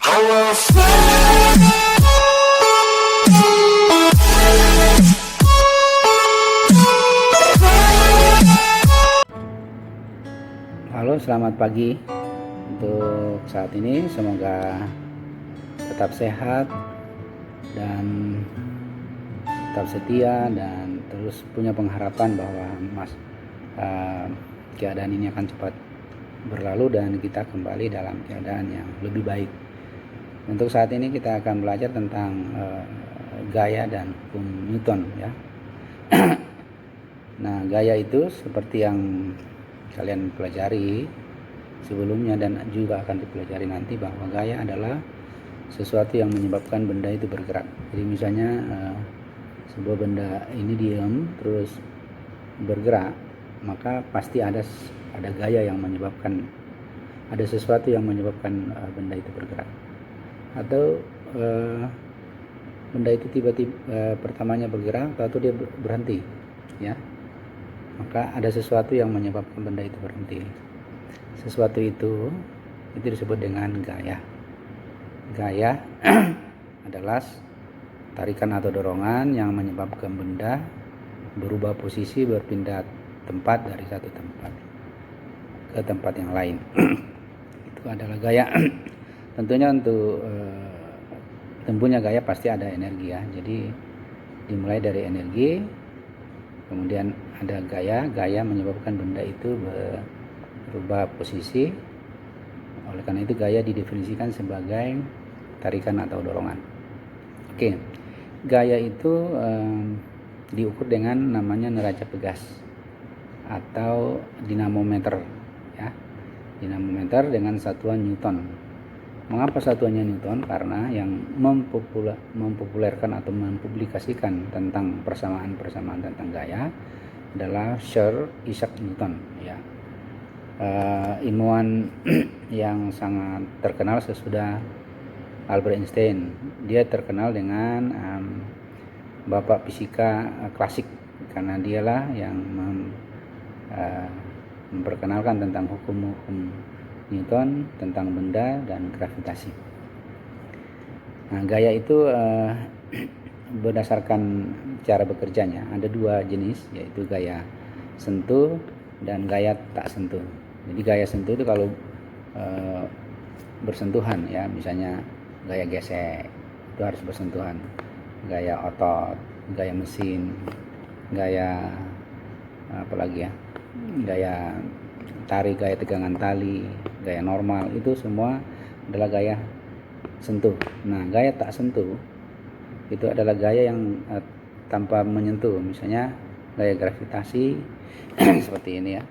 Halo, selamat pagi. Untuk saat ini semoga tetap sehat dan tetap setia dan terus punya pengharapan bahwa keadaan ini akan cepat berlalu dan kita kembali dalam keadaan yang lebih baik. Untuk saat ini kita akan belajar tentang gaya dan hukum Newton ya. Nah, gaya itu seperti yang kalian pelajari sebelumnya dan juga akan dipelajari nanti, bahwa gaya adalah sesuatu yang menyebabkan benda itu bergerak. Jadi misalnya sebuah benda ini diam terus bergerak, maka pasti ada gaya yang menyebabkan, ada sesuatu yang menyebabkan benda itu bergerak. Atau benda itu tiba-tiba pertamanya bergerak atau dia berhenti ya, maka ada sesuatu yang menyebabkan benda itu berhenti. Sesuatu itu disebut dengan gaya. Gaya adalah tarikan atau dorongan yang menyebabkan benda berubah posisi, berpindah tempat dari satu tempat ke tempat yang lain. Itu adalah gaya. Tentunya untuk tempuhnya gaya pasti ada energi ya. Jadi dimulai dari energi, kemudian ada gaya menyebabkan benda itu berubah posisi. Oleh karena itu gaya didefinisikan sebagai tarikan atau dorongan. Oke, gaya itu diukur dengan namanya neraca pegas atau dinamometer ya. Dinamometer dengan satuan Newton. Mengapa satuannya Newton? Karena yang mempopulerkan atau mempublikasikan tentang persamaan-persamaan tentang gaya adalah Sir Isaac Newton ya. Ilmuwan yang sangat terkenal sesudah Albert Einstein. Dia terkenal dengan bapak fisika klasik, karena dialah yang memperkenalkan tentang hukum-hukum Newton tentang benda dan gravitasi. Nah, gaya itu berdasarkan cara bekerjanya ada dua jenis, yaitu gaya sentuh dan gaya tak sentuh. Jadi gaya sentuh itu kalau bersentuhan ya, misalnya gaya gesek itu harus bersentuhan, gaya otot, gaya mesin, gaya apalagi ya, gaya tarik, gaya tegangan tali, gaya normal, itu semua adalah gaya sentuh. Nah, gaya tak sentuh itu adalah gaya yang tanpa menyentuh, misalnya gaya gravitasi seperti ini ya,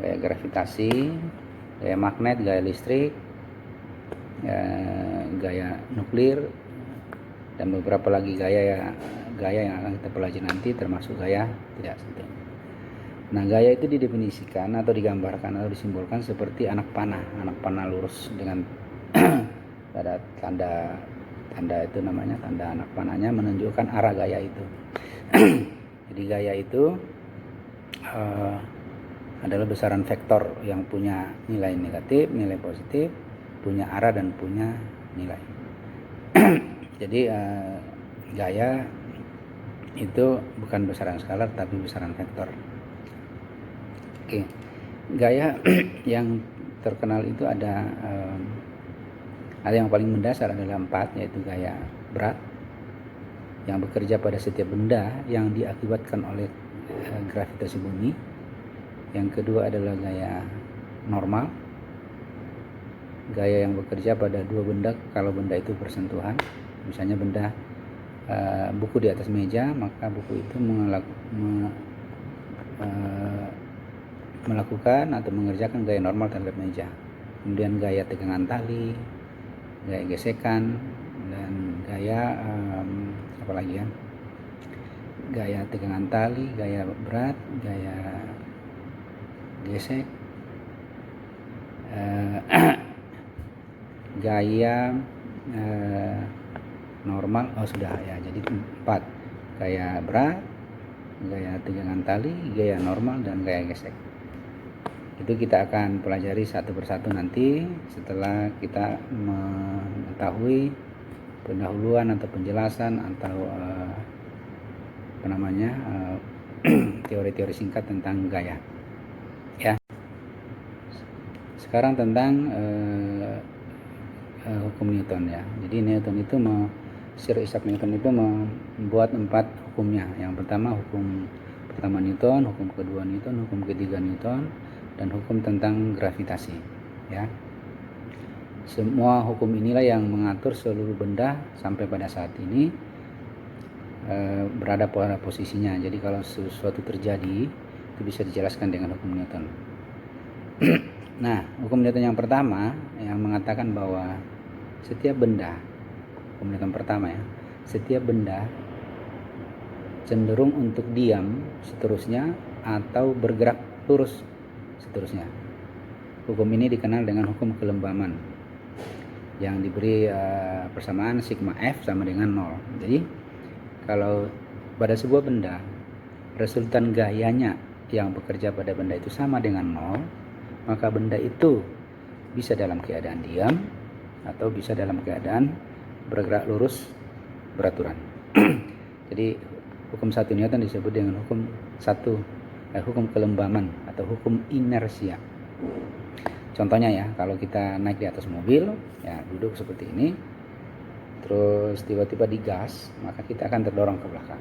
gaya gravitasi, gaya magnet, gaya listrik, gaya nuklir, dan beberapa lagi gaya yang akan kita pelajari nanti, termasuk gaya tidak sentuh. Nah, gaya itu didefinisikan atau digambarkan atau disimbolkan seperti anak panah lurus dengan ada tanda itu namanya tanda anak panahnya, menunjukkan arah gaya itu. Jadi gaya itu adalah besaran vektor yang punya nilai negatif, nilai positif, punya arah dan punya nilai. Jadi gaya itu bukan besaran skalar tapi besaran vektor. Oke, gaya yang terkenal itu ada yang paling mendasar adalah 4, yaitu gaya berat yang bekerja pada setiap benda yang diakibatkan oleh gravitasi bumi. Yang kedua adalah gaya normal, gaya yang bekerja pada dua benda kalau benda itu bersentuhan. Misalnya benda buku di atas meja, maka buku itu melakukan atau mengerjakan gaya normal terhadap meja. Kemudian gaya tegangan tali, gaya gesekan, dan gaya apalagi ya, gaya tegangan tali, gaya berat, gaya gesek, gaya normal. Sudah ya, jadi 4, gaya berat, gaya tegangan tali, gaya normal, dan gaya gesek. Itu kita akan pelajari satu persatu nanti setelah kita mengetahui pendahuluan atau penjelasan atau teori-teori singkat tentang gaya. Ya. Sekarang tentang hukum Newton ya. Jadi Sir Isaac Newton itu membuat 4 hukumnya. Yang pertama hukum pertama Newton, hukum kedua Newton, hukum ketiga Newton, dan hukum tentang gravitasi. Ya. Semua hukum inilah yang mengatur seluruh benda sampai pada saat ini berada pada posisinya. Jadi kalau sesuatu terjadi itu bisa dijelaskan dengan hukum Newton. Nah, hukum Newton yang pertama yang mengatakan bahwa setiap benda, hukum Newton pertama ya, setiap benda cenderung untuk diam seterusnya atau bergerak lurus seterusnya. Hukum ini dikenal dengan hukum kelembaman yang diberi persamaan sigma F sama dengan 0. Jadi kalau pada sebuah benda resultan gayanya yang bekerja pada benda itu sama dengan 0, maka benda itu bisa dalam keadaan diam atau bisa dalam keadaan bergerak lurus beraturan. Jadi hukum 1 Newton disebut dengan hukum kelembaman atau hukum inersia. Contohnya ya, kalau kita naik di atas mobil, ya duduk seperti ini, terus tiba-tiba digas, maka kita akan terdorong ke belakang.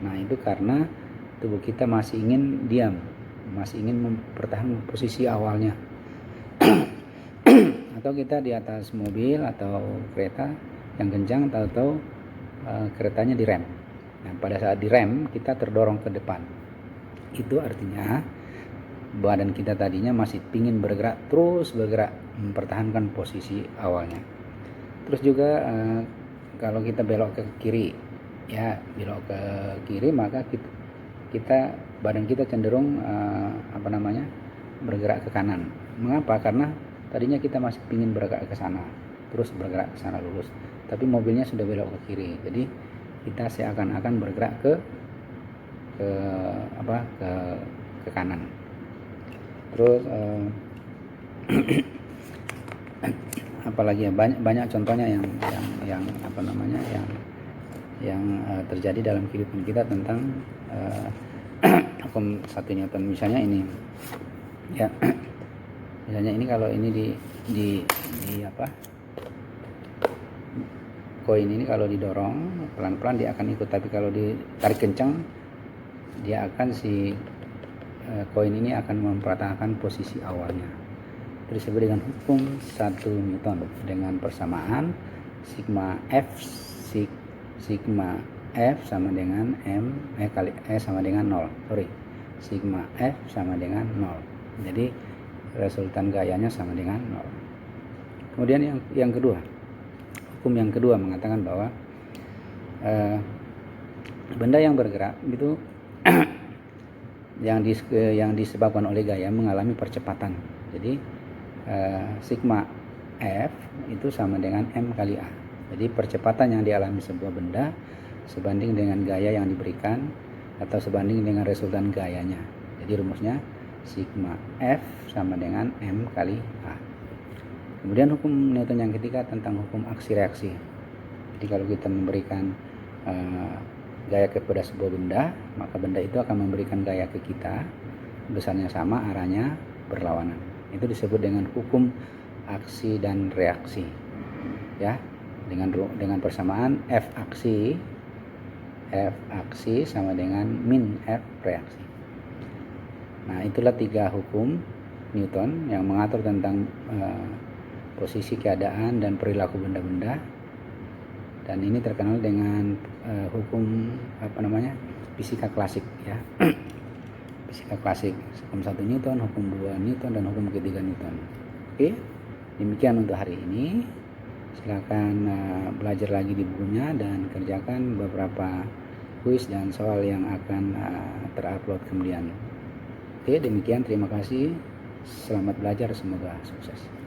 Nah, itu karena tubuh kita masih ingin diam, masih ingin mempertahankan posisi awalnya. Atau kita di atas mobil atau kereta yang kencang, tahu-tahu keretanya direm. Nah, pada saat direm kita terdorong ke depan. Itu artinya badan kita tadinya masih ingin bergerak, terus bergerak mempertahankan posisi awalnya. Terus juga kalau kita belok ke kiri, ya belok ke kiri, maka badan kita cenderung bergerak ke kanan. Mengapa? Karena tadinya kita masih ingin bergerak ke sana, terus bergerak ke sana lurus, tapi mobilnya sudah belok ke kiri. Jadi kita seakan-akan bergerak ke kanan. Terus apalagi ya, banyak contohnya yang terjadi dalam kehidupan kita tentang hukum 1 Newton. Misalnya ini ya, misalnya ini kalau ini koin ini kalau didorong pelan-pelan dia akan ikut, tapi kalau ditarik kencang dia akan koin ini akan mempertahankan posisi awalnya. Itu disebut dengan hukum 1 Newton dengan persamaan sigma F sama dengan kali sama dengan 0. Sigma F sama dengan 0. Jadi resultan gayanya sama dengan 0. Kemudian yang kedua, hukum yang kedua mengatakan bahwa benda yang bergerak itu yang disebabkan oleh gaya mengalami percepatan. Jadi sigma F itu sama dengan M kali A. Jadi percepatan yang dialami sebuah benda sebanding dengan gaya yang diberikan atau sebanding dengan resultan gayanya. Jadi rumusnya sigma F sama dengan M kali A. Kemudian hukum Newton yang ketiga tentang hukum aksi reaksi. Jadi kalau kita memberikan gaya kepada sebuah benda, maka benda itu akan memberikan gaya ke kita, besarnya sama, arahnya berlawanan. Itu disebut dengan hukum aksi dan reaksi. Ya, dengan persamaan F aksi sama dengan min F reaksi. Nah, itulah 3 hukum Newton yang mengatur tentang posisi, keadaan, dan perilaku benda-benda. Dan ini terkenal dengan hukum fisika klasik ya. Fisika klasik, hukum 1 Newton, hukum 2 Newton, dan hukum ketiga Newton. Oke, demikian untuk hari ini. Silakan belajar lagi di bukunya dan kerjakan beberapa kuis dan soal yang akan terupload kemudian. Oke, demikian, terima kasih. Selamat belajar, semoga sukses.